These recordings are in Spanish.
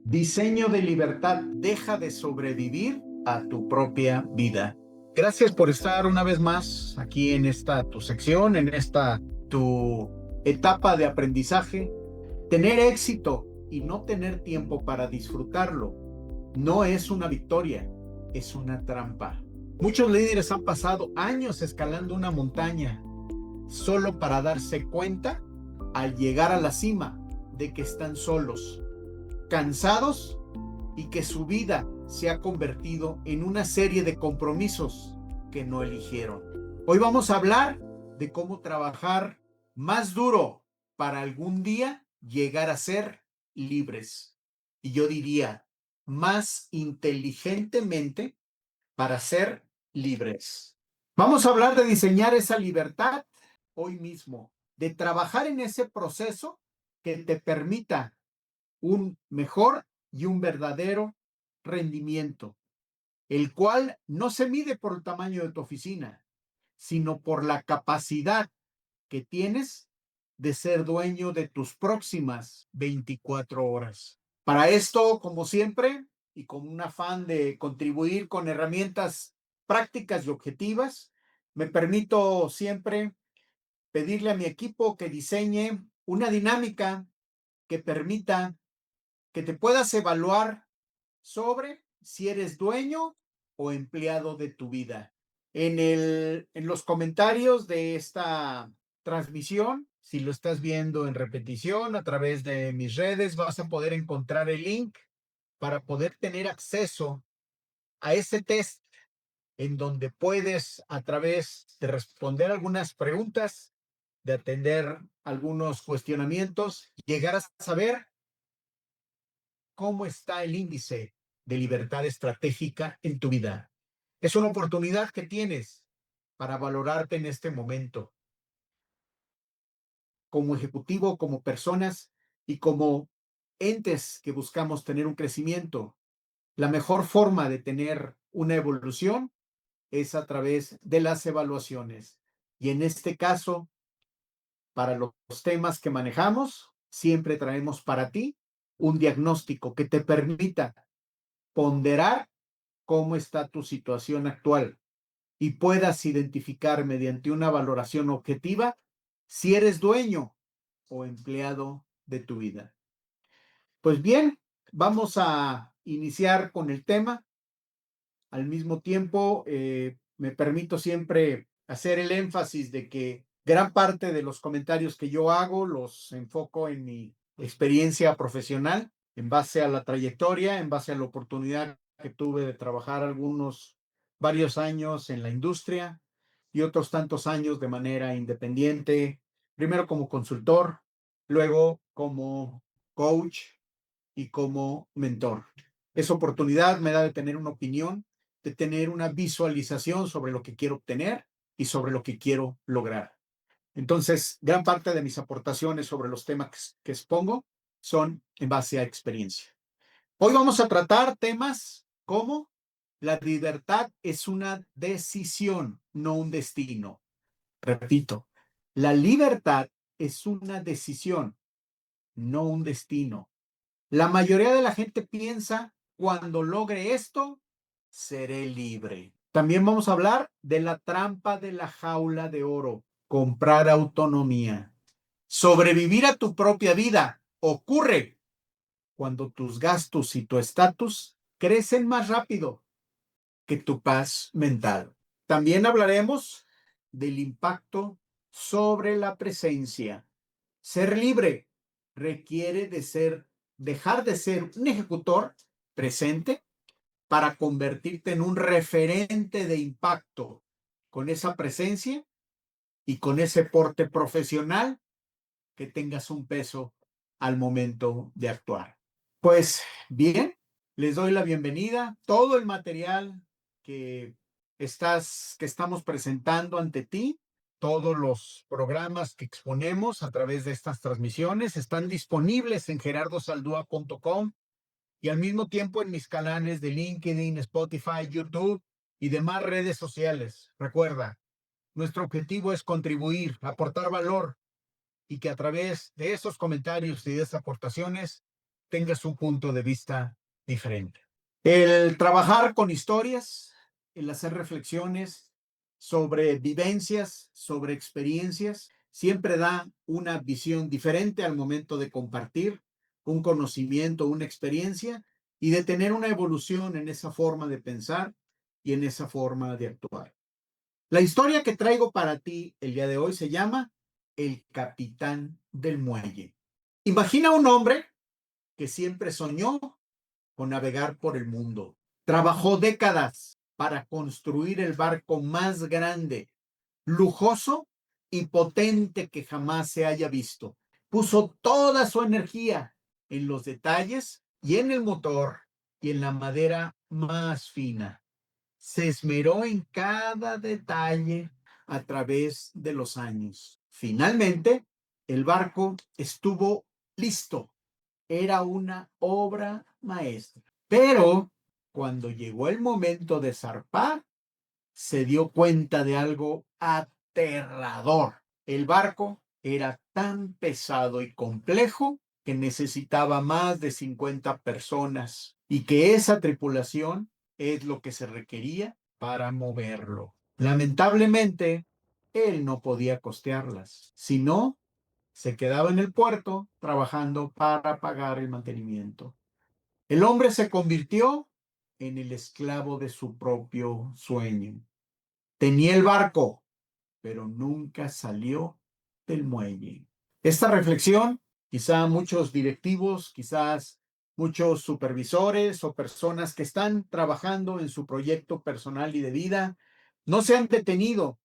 Diseño de libertad, deja de sobrevivir a tu propia vida. Gracias por estar una vez más aquí en esta tu sección, en esta tu etapa de aprendizaje. Tener éxito y no tener tiempo para disfrutarlo no es una victoria, es una trampa. Muchos líderes han pasado años escalando una montaña solo para darse cuenta al llegar a la cima de que están solos, cansados y que su vida se ha convertido en una serie de compromisos que no eligieron. Hoy vamos a hablar de cómo trabajar más duro para algún día llegar a ser libres. Y yo diría, más inteligentemente para ser libres. Vamos a hablar de diseñar esa libertad hoy mismo, de trabajar en ese proceso que te permita un mejor y un verdadero rendimiento, el cual no se mide por el tamaño de tu oficina, sino por la capacidad que tienes de ser dueño de tus próximas 24 horas. Para esto, como siempre, y con un afán de contribuir con herramientas prácticas y objetivas, me permito siempre pedirle a mi equipo que diseñe una dinámica que permita que te puedas evaluar sobre si eres dueño o empleado de tu vida. En los comentarios de esta transmisión, si lo estás viendo en repetición a través de mis redes, vas a poder encontrar el link para poder tener acceso a ese test en donde puedes, a través de responder algunas preguntas, de atender algunos cuestionamientos, llegar a saber cómo está el índice de libertad estratégica en tu vida. Es una oportunidad que tienes para valorarte en este momento como ejecutivo, como personas y como entes que buscamos tener un crecimiento. La mejor forma de tener una evolución es a través de las evaluaciones. Y en este caso, para los temas que manejamos, siempre traemos para ti un diagnóstico que te permita ponderar cómo está tu situación actual y puedas identificar mediante una valoración objetiva si eres dueño o empleado de tu vida. Pues bien, vamos a iniciar con el tema. Al mismo tiempo, me permito siempre hacer el énfasis de que gran parte de los comentarios que yo hago los enfoco en mi experiencia profesional, en base a la trayectoria, en base a la oportunidad que tuve de trabajar varios años en la industria y otros tantos años de manera independiente, primero como consultor, luego como coach y como mentor. Esa oportunidad me da de tener una opinión, de tener una visualización sobre lo que quiero obtener y sobre lo que quiero lograr. Entonces, gran parte de mis aportaciones sobre los temas que expongo son en base a experiencia. Hoy vamos a tratar temas como la libertad es una decisión, no un destino. Repito, la libertad es una decisión, no un destino. La mayoría de la gente piensa, cuando logre esto, seré libre. También vamos a hablar de la trampa de la jaula de oro, comprar autonomía. Sobrevivir a tu propia vida ocurre cuando tus gastos y tu estatus crecen más rápido que tu paz mental. También hablaremos del impacto sobre la presencia. Ser libre requiere dejar de ser un ejecutor presente para convertirte en un referente de impacto con esa presencia y con ese porte profesional que tengas un peso al momento de actuar. Pues bien, les doy la bienvenida. Todo el material que que estamos presentando ante ti, todos los programas que exponemos a través de estas transmisiones están disponibles en gerardosaldua.com y al mismo tiempo en mis canales de LinkedIn, Spotify, YouTube y demás redes sociales. Recuerda, nuestro objetivo es contribuir, aportar valor y que a través de esos comentarios y de esas aportaciones tengas un punto de vista diferente. El trabajar con historias, el hacer reflexiones sobre vivencias, sobre experiencias, siempre da una visión diferente al momento de compartir un conocimiento, una experiencia y de tener una evolución en esa forma de pensar y en esa forma de actuar. La historia que traigo para ti el día de hoy se llama El Capitán del Muelle. Imagina un hombre que siempre soñó con navegar por el mundo. Trabajó décadas para construir el barco más grande, lujoso y potente que jamás se haya visto. Puso toda su energía en los detalles y en el motor y en la madera más fina. Se esmeró en cada detalle a través de los años. Finalmente, el barco estuvo listo. Era una obra maestra. Pero cuando llegó el momento de zarpar, se dio cuenta de algo aterrador. El barco era tan pesado y complejo que necesitaba más de 50 personas y que esa tripulación es lo que se requería para moverlo. Lamentablemente, él no podía costearlas, sino se quedaba en el puerto trabajando para pagar el mantenimiento. El hombre se convirtió en el esclavo de su propio sueño. Tenía el barco, pero nunca salió del muelle. Esta reflexión, quizá muchos directivos, quizás muchos supervisores o personas que están trabajando en su proyecto personal y de vida, no se han detenido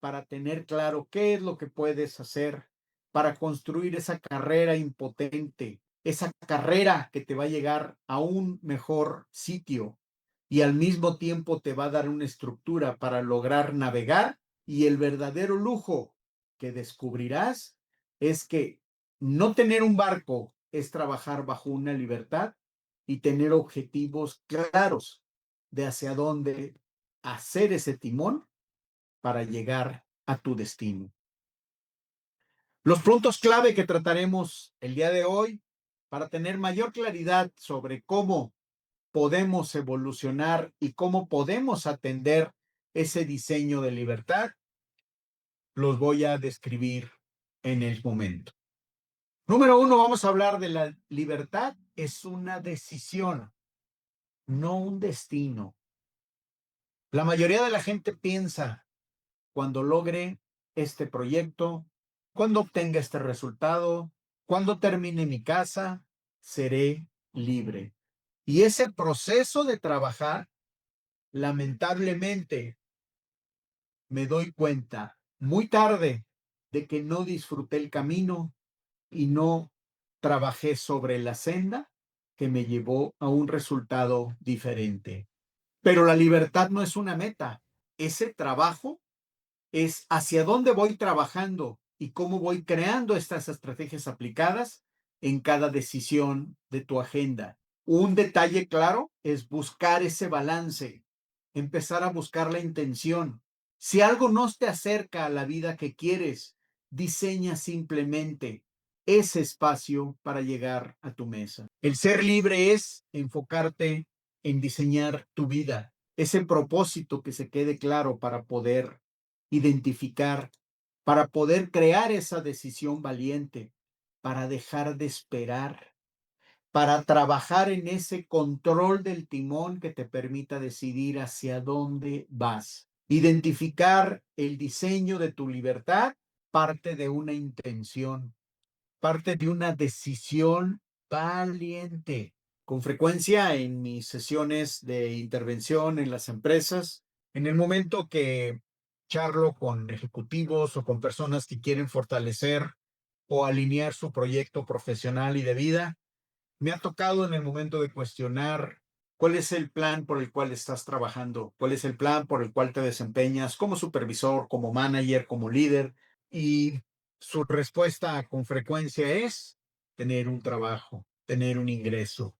para tener claro qué es lo que puedes hacer para construir esa carrera impotente, esa carrera que te va a llegar a un mejor sitio y al mismo tiempo te va a dar una estructura para lograr navegar. Y el verdadero lujo que descubrirás es que no tener un barco es trabajar bajo una libertad y tener objetivos claros de hacia dónde hacer ese timón para llegar a tu destino. Los puntos clave que trataremos el día de hoy para tener mayor claridad sobre cómo podemos evolucionar y cómo podemos atender ese diseño de libertad, los voy a describir en el momento. Número uno, vamos a hablar de la libertad. Es una decisión, no un destino. La mayoría de la gente piensa, cuando logre este proyecto, cuando obtenga este resultado, cuando termine mi casa, seré libre. Y ese proceso de trabajar, lamentablemente, me doy cuenta muy tarde de que no disfruté el camino y no trabajé sobre la senda que me llevó a un resultado diferente. Pero la libertad no es una meta. Ese trabajo es hacia dónde voy trabajando y cómo voy creando estas estrategias aplicadas en cada decisión de tu agenda. Un detalle claro es buscar ese balance, empezar a buscar la intención. Si algo no te acerca a la vida que quieres, diseña simplemente ese espacio para llegar a tu mesa. El ser libre es enfocarte en diseñar tu vida, ese propósito que se quede claro para poder identificar, para poder crear esa decisión valiente, para dejar de esperar, para trabajar en ese control del timón que te permita decidir hacia dónde vas. Identificar el diseño de tu libertad parte de una intención, parte de una decisión valiente. Con frecuencia en mis sesiones de intervención en las empresas, en el momento que charlo con ejecutivos o con personas que quieren fortalecer o alinear su proyecto profesional y de vida, me ha tocado en el momento de cuestionar cuál es el plan por el cual estás trabajando, cuál es el plan por el cual te desempeñas como supervisor, como manager, como líder. Y su respuesta con frecuencia es tener un trabajo, tener un ingreso.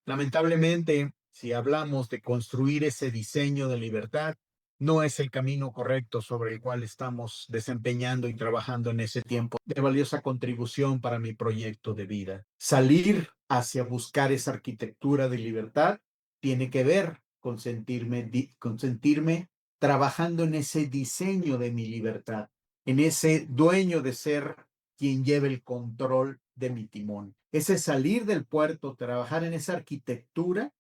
Lamentablemente, si hablamos de construir ese diseño de libertad, no es el camino correcto sobre el cual estamos desempeñando y trabajando en ese tiempo de valiosa contribución para mi proyecto de vida. Salir hacia buscar esa arquitectura de libertad tiene que ver con sentirme trabajando en ese diseño de mi libertad, en ese dueño de ser quien lleve el control de mi timón. Ese salir del puerto, trabajar en esa arquitectura,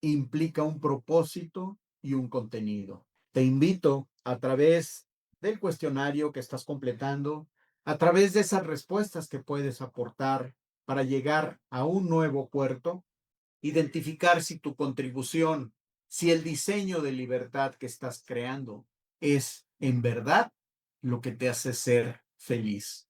implica un propósito y un contenido. Te invito a través del cuestionario que estás completando, a través de esas respuestas que puedes aportar para llegar a un nuevo puerto, identificar si tu contribución, si el diseño de libertad que estás creando es en verdad lo que te hace ser feliz.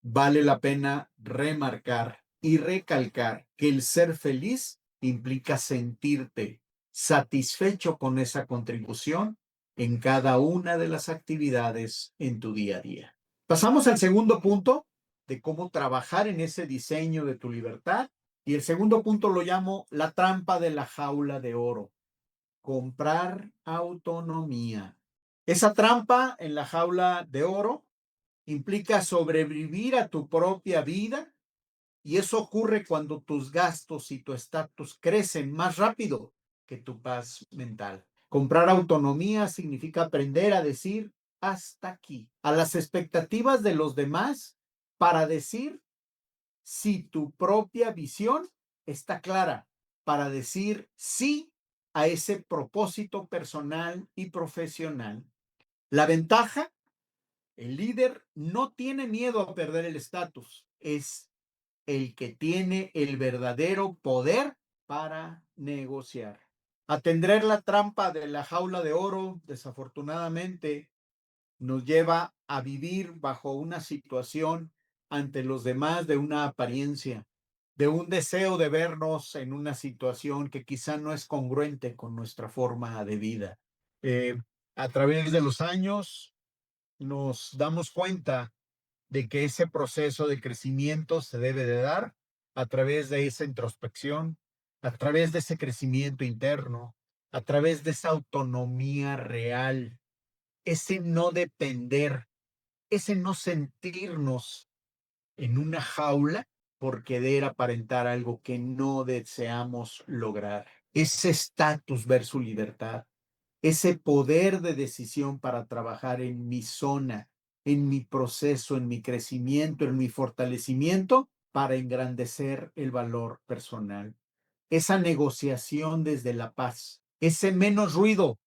Vale la pena remarcar y recalcar que el ser feliz implica sentirte satisfecho con esa contribución en cada una de las actividades en tu día a día. Pasamos al segundo punto de cómo trabajar en ese diseño de tu libertad. Y el segundo punto lo llamo la trampa de la jaula de oro. Comprar autonomía. Esa trampa en la jaula de oro implica sobrevivir a tu propia vida, y eso ocurre cuando tus gastos y tu estatus crecen más rápido que tu paz mental. Comprar autonomía significa aprender a decir hasta aquí, a las expectativas de los demás, para decir si tu propia visión está clara, para decir sí a ese propósito personal y profesional. La ventaja: el líder no tiene miedo a perder el estatus, es el que tiene el verdadero poder para negociar. Atender la trampa de la jaula de oro, desafortunadamente, nos lleva a vivir bajo una situación ante los demás de una apariencia, de un deseo de vernos en una situación que quizá no es congruente con nuestra forma de vida. Eh, a través de los años nos damos cuenta de que ese proceso de crecimiento se debe de dar a través de esa introspección, a través de ese crecimiento interno, a través de esa autonomía real, ese no depender, ese no sentirnos en una jaula por querer aparentar algo que no deseamos lograr. Ese estatus versus libertad, ese poder de decisión para trabajar en mi zona, en mi proceso, en mi crecimiento, en mi fortalecimiento, para engrandecer el valor personal. Esa negociación desde la paz, ese menos ruido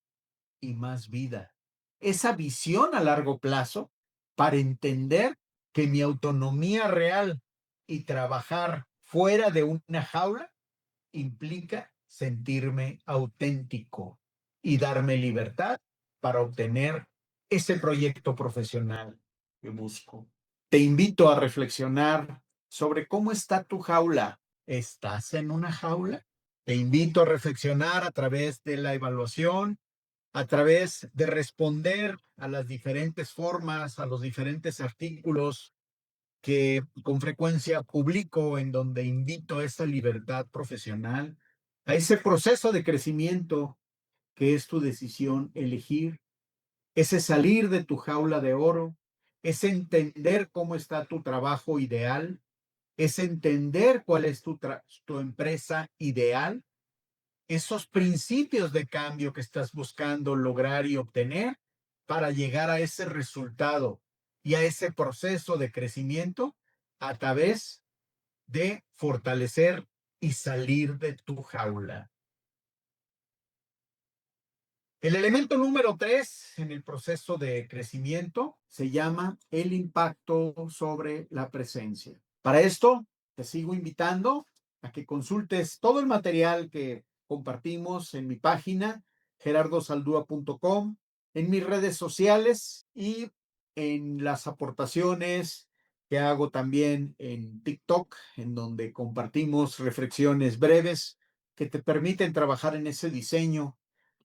y más vida. Esa visión a largo plazo para entender que mi autonomía real y trabajar fuera de una jaula implica sentirme auténtico y darme libertad para obtener ese proyecto profesional que busco. Te invito a reflexionar sobre cómo está tu jaula. ¿Estás en una jaula? Te invito a reflexionar a través de la evaluación, a través de responder a las diferentes formas, a los diferentes artículos que con frecuencia publico, en donde invito a esa libertad profesional, a ese proceso de crecimiento que es tu decisión elegir, ese salir de tu jaula de oro, es entender cómo está tu trabajo ideal, es entender cuál es tu empresa ideal, esos principios de cambio que estás buscando lograr y obtener para llegar a ese resultado y a ese proceso de crecimiento a través de fortalecer y salir de tu jaula. El elemento número 3 en el proceso de crecimiento se llama el impacto sobre la presencia. Para esto, te sigo invitando a que consultes todo el material que compartimos en mi página, gerardosaldúa.com, en mis redes sociales y en las aportaciones que hago también en TikTok, en donde compartimos reflexiones breves que te permiten trabajar en ese diseño,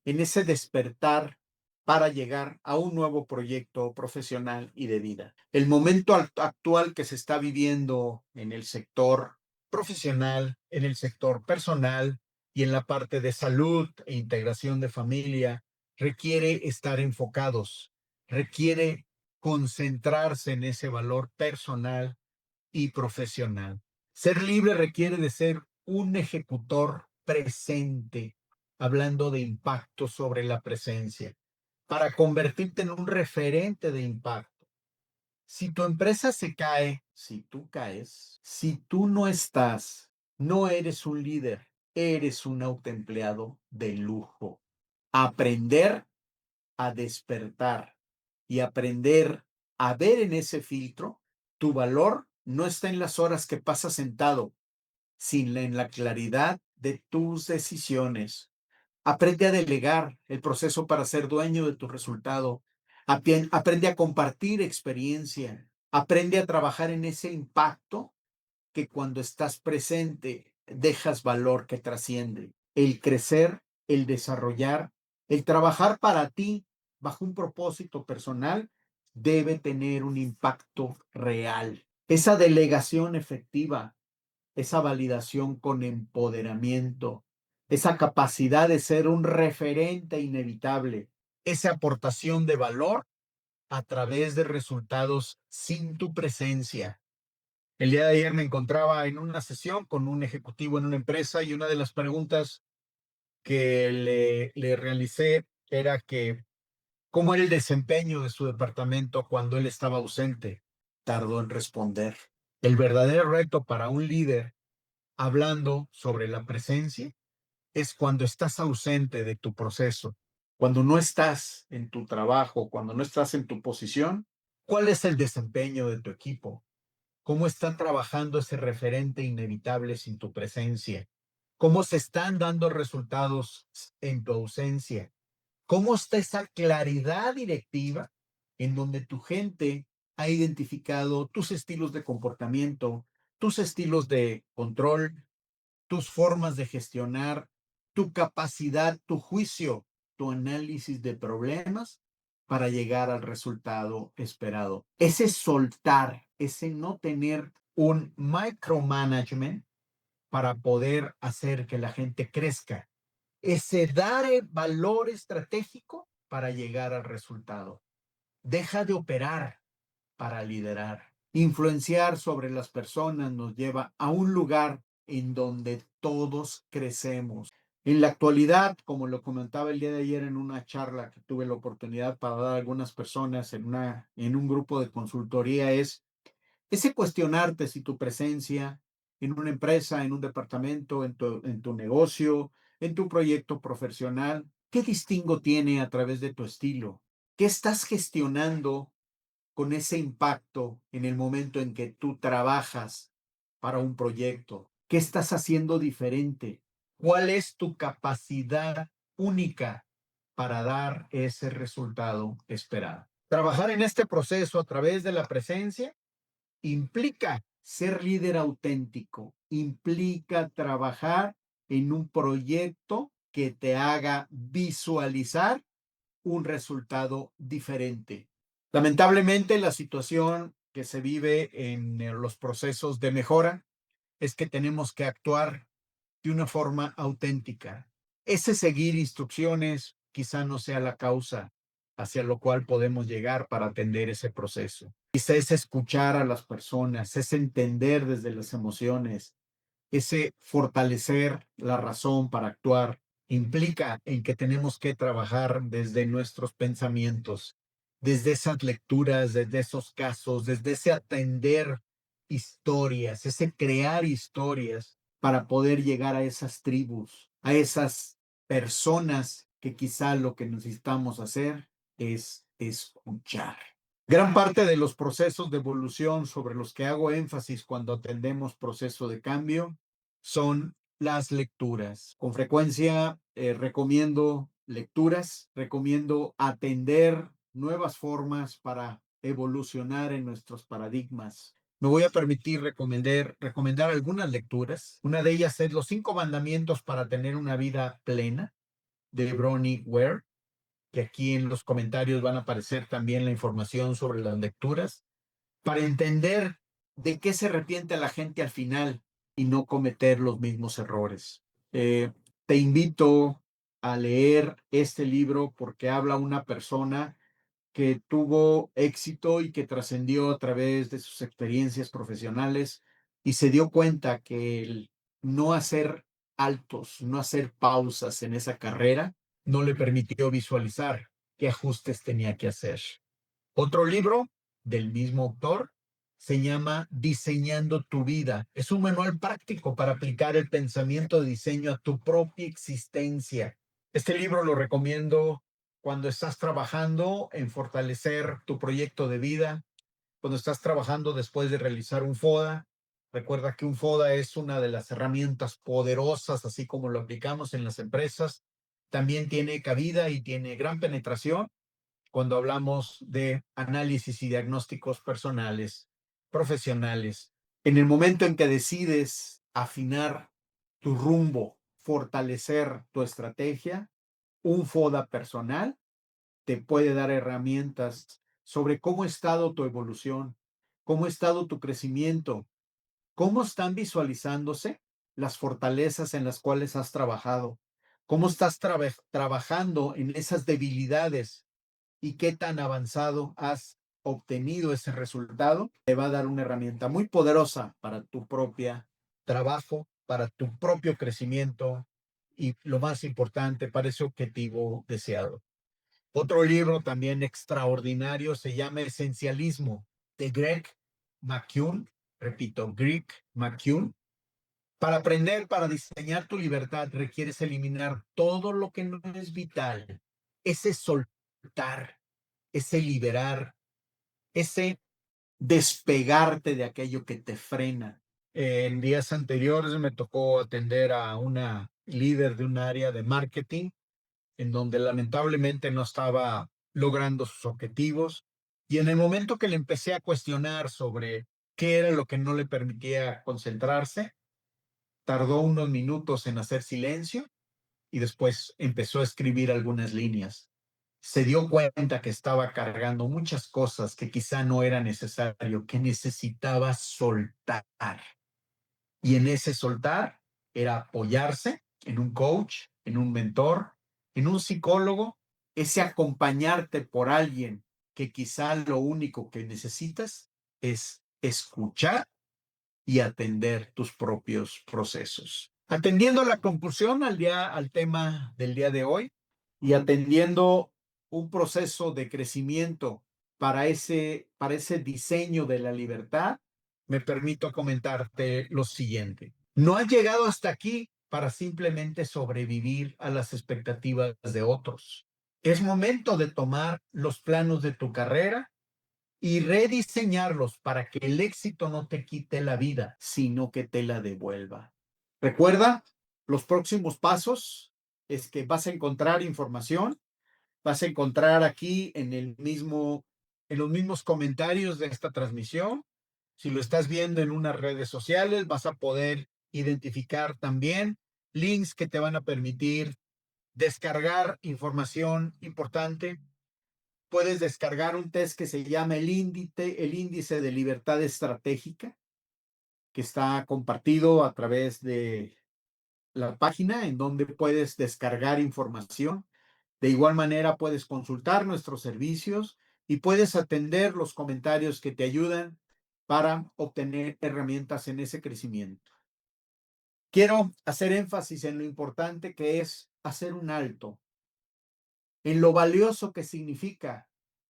en ese despertar para llegar a un nuevo proyecto profesional y de vida. El momento actual que se está viviendo en el sector profesional, en el sector personal y en la parte de salud e integración de familia requiere estar enfocados, requiere concentrarse en ese valor personal y profesional. Ser libre requiere de ser un ejecutor presente, hablando de impacto sobre la presencia, para convertirte en un referente de impacto. Si tu empresa se cae, si tú caes, si tú no estás, no eres un líder, eres un autoempleado de lujo. Aprender a despertar y aprender a ver en ese filtro, tu valor no está en las horas que pasas sentado, sino en la claridad de tus decisiones. Aprende a delegar el proceso para ser dueño de tu resultado. Aprende a compartir experiencia. Aprende a trabajar en ese impacto que cuando estás presente dejas valor que trasciende. El crecer, el desarrollar, el trabajar para ti bajo un propósito personal debe tener un impacto real. Esa delegación efectiva, esa validación con empoderamiento, esa capacidad de ser un referente inevitable, esa aportación de valor a través de resultados sin tu presencia. El día de ayer me encontraba en una sesión con un ejecutivo en una empresa y una de las preguntas que le realicé era que cómo era el desempeño de su departamento cuando él estaba ausente. Tardó en responder. El verdadero reto para un líder hablando sobre la presencia es cuando estás ausente de tu proceso, cuando no estás en tu trabajo, cuando no estás en tu posición. ¿Cuál es el desempeño de tu equipo? ¿Cómo está trabajando ese referente inevitable sin tu presencia? ¿Cómo se están dando resultados en tu ausencia? ¿Cómo está esa claridad directiva en donde tu gente ha identificado tus estilos de comportamiento, tus estilos de control, tus formas de gestionar, tu capacidad, tu juicio, tu análisis de problemas para llegar al resultado esperado? Ese soltar, ese no tener un micromanagement para poder hacer que la gente crezca, ese dar valor estratégico para llegar al resultado. Deja de operar para liderar. Influenciar sobre las personas nos lleva a un lugar en donde todos crecemos. En la actualidad, como lo comentaba el día de ayer en una charla que tuve la oportunidad para dar a algunas personas en un grupo de consultoría, es ese cuestionarte si tu presencia en una empresa, en un departamento, en tu negocio, en tu proyecto profesional, ¿qué distingo tiene a través de tu estilo? ¿Qué estás gestionando con ese impacto en el momento en que tú trabajas para un proyecto? ¿Qué estás haciendo diferente? ¿Cuál es tu capacidad única para dar ese resultado esperado? Trabajar en este proceso a través de la presencia implica ser líder auténtico, implica trabajar en un proyecto que te haga visualizar un resultado diferente. Lamentablemente, la situación que se vive en los procesos de mejora es que tenemos que actuar de una forma auténtica. Ese seguir instrucciones quizá no sea la causa hacia lo cual podemos llegar para atender ese proceso. Quizá es escuchar a las personas, es entender desde las emociones, ese fortalecer la razón para actuar implica en que tenemos que trabajar desde nuestros pensamientos, desde esas lecturas, desde esos casos, desde ese atender historias, ese crear historias para poder llegar a esas tribus, a esas personas que quizá lo que necesitamos hacer es escuchar. Gran parte de los procesos de evolución sobre los que hago énfasis cuando atendemos proceso de cambio son las lecturas. Con frecuencia recomiendo lecturas, recomiendo atender nuevas formas para evolucionar en nuestros paradigmas. Me voy a permitir recomendar algunas lecturas. Una de ellas es Los 5 mandamientos para tener una vida plena, de Bronnie Ware, que aquí en los comentarios van a aparecer también la información sobre las lecturas, para entender de qué se arrepiente la gente al final y no cometer los mismos errores. Te invito a leer este libro porque habla una persona que tuvo éxito y que trascendió a través de sus experiencias profesionales y se dio cuenta que el no hacer altos, no hacer pausas en esa carrera, no le permitió visualizar qué ajustes tenía que hacer. Otro libro del mismo autor se llama Diseñando tu vida. Es un manual práctico para aplicar el pensamiento de diseño a tu propia existencia. Este libro lo recomiendo cuando estás trabajando en fortalecer tu proyecto de vida, cuando estás trabajando después de realizar un FODA. Recuerda que un FODA es una de las herramientas poderosas, así como lo aplicamos en las empresas. También tiene cabida y tiene gran penetración cuando hablamos de análisis y diagnósticos personales, profesionales. En el momento en que decides afinar tu rumbo, fortalecer tu estrategia, un FODA personal te puede dar herramientas sobre cómo ha estado tu evolución, cómo ha estado tu crecimiento, cómo están visualizándose las fortalezas en las cuales has trabajado, cómo estás trabajando en esas debilidades y qué tan avanzado has obtenido ese resultado, te va a dar una herramienta muy poderosa para tu propio trabajo, para tu propio crecimiento y lo más importante, para ese objetivo deseado. Otro libro también extraordinario se llama Esencialismo de Greg McKeown. Repito, Greg McKeown. Para aprender, para diseñar tu libertad, requieres eliminar todo lo que no es vital. Ese soltar, ese liberar, ese despegarte de aquello que te frena. En días anteriores me tocó atender a una líder de un área de marketing en donde lamentablemente no estaba logrando sus objetivos. Y en el momento que le empecé a cuestionar sobre qué era lo que no le permitía concentrarse, tardó unos minutos en hacer silencio y después empezó a escribir algunas líneas. Se dio cuenta que estaba cargando muchas cosas que quizá no era necesario, que necesitaba soltar. Y en ese soltar era apoyarse en un coach, en un mentor, en un psicólogo, ese acompañarte por alguien que quizá lo único que necesitas es escuchar y atender tus propios procesos. Atendiendo la conclusión al tema del día de hoy y atendiendo un proceso de crecimiento para ese diseño de la libertad, me permito comentarte lo siguiente. No has llegado hasta aquí para simplemente sobrevivir a las expectativas de otros. Es momento de tomar los planos de tu carrera y rediseñarlos para que el éxito no te quite la vida, sino que te la devuelva. Recuerda, los próximos pasos es que vas a encontrar información, vas a encontrar aquí en los mismos comentarios de esta transmisión. Si lo estás viendo en unas redes sociales, vas a poder identificar también links que te van a permitir descargar información importante. Puedes descargar un test que se llama el índice de libertad estratégica, que está compartido a través de la página en donde puedes descargar información. De igual manera, puedes consultar nuestros servicios y puedes atender los comentarios que te ayudan para obtener herramientas en ese crecimiento. Quiero hacer énfasis en lo importante que es hacer un alto, en lo valioso que significa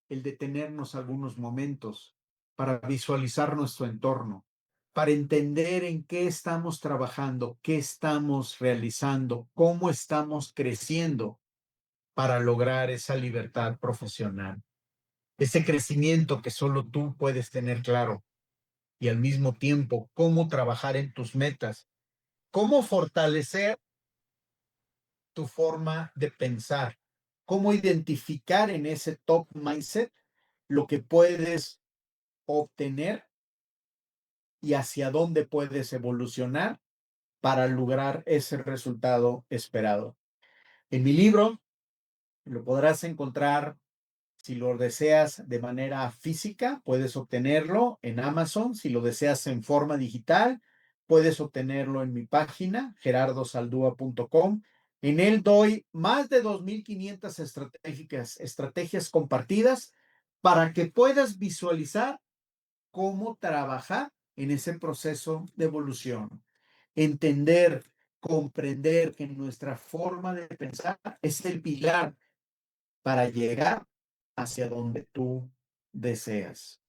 el detenernos algunos momentos para visualizar nuestro entorno, para entender en qué estamos trabajando, qué estamos realizando, cómo estamos creciendo para lograr esa libertad profesional, ese crecimiento que solo tú puedes tener claro y al mismo tiempo cómo trabajar en tus metas, cómo fortalecer tu forma de pensar, cómo identificar en ese top mindset lo que puedes obtener y hacia dónde puedes evolucionar para lograr ese resultado esperado. En mi libro lo podrás encontrar, si lo deseas de manera física, puedes obtenerlo en Amazon. Si lo deseas en forma digital, puedes obtenerlo en mi página gerardosaldua.com En él doy más de 2.500 estrategias compartidas para que puedas visualizar cómo trabajar en ese proceso de evolución. Entender, comprender que nuestra forma de pensar es el pilar para llegar hacia donde tú deseas.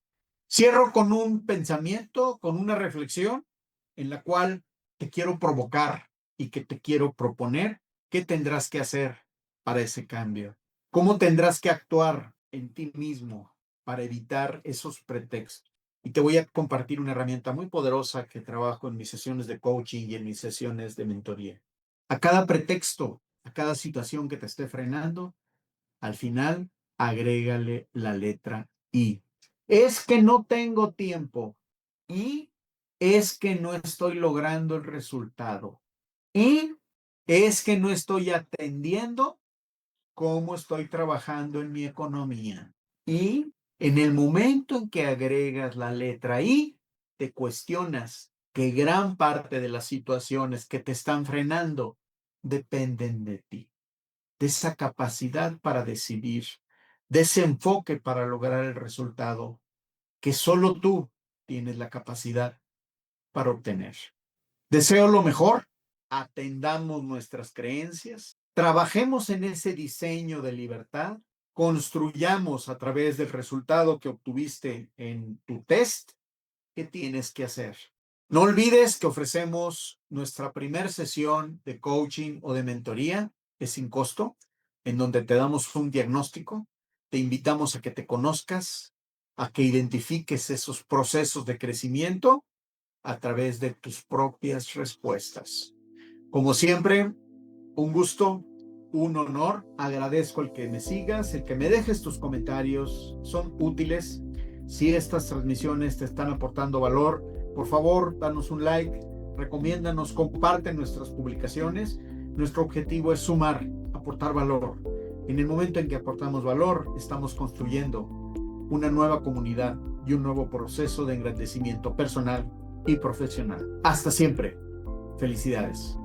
Cierro con un pensamiento, con una reflexión en la cual te quiero provocar y que te quiero proponer qué tendrás que hacer para ese cambio. ¿Cómo tendrás que actuar en ti mismo para evitar esos pretextos? Y te voy a compartir una herramienta muy poderosa que trabajo en mis sesiones de coaching y en mis sesiones de mentoría. A cada pretexto, a cada situación que te esté frenando, al final, agrégale la letra I. Es que no tengo tiempo. Y es que no estoy logrando el resultado. Y es que no estoy atendiendo cómo estoy trabajando en mi economía. Y en el momento en que agregas la letra I, te cuestionas que gran parte de las situaciones que te están frenando dependen de ti, de esa capacidad para decidir, de ese enfoque para lograr el resultado que solo tú tienes la capacidad para obtener. Deseo lo mejor, atendamos nuestras creencias, trabajemos en ese diseño de libertad, construyamos a través del resultado que obtuviste en tu test qué tienes que hacer. No olvides que ofrecemos nuestra primera sesión de coaching o de mentoría, es sin costo, en donde te damos un diagnóstico, te invitamos a que te conozcas, a que identifiques esos procesos de crecimiento a través de tus propias respuestas. Como siempre, un gusto, un honor. Agradezco el que me sigas, el que me dejes tus comentarios. Son útiles. Si estas transmisiones te están aportando valor, por favor, danos un like, recomiéndanos, comparte nuestras publicaciones. Nuestro objetivo es sumar, aportar valor. En el momento en que aportamos valor, estamos construyendo una nueva comunidad y un nuevo proceso de engrandecimiento personal y profesional. Hasta siempre. Felicidades.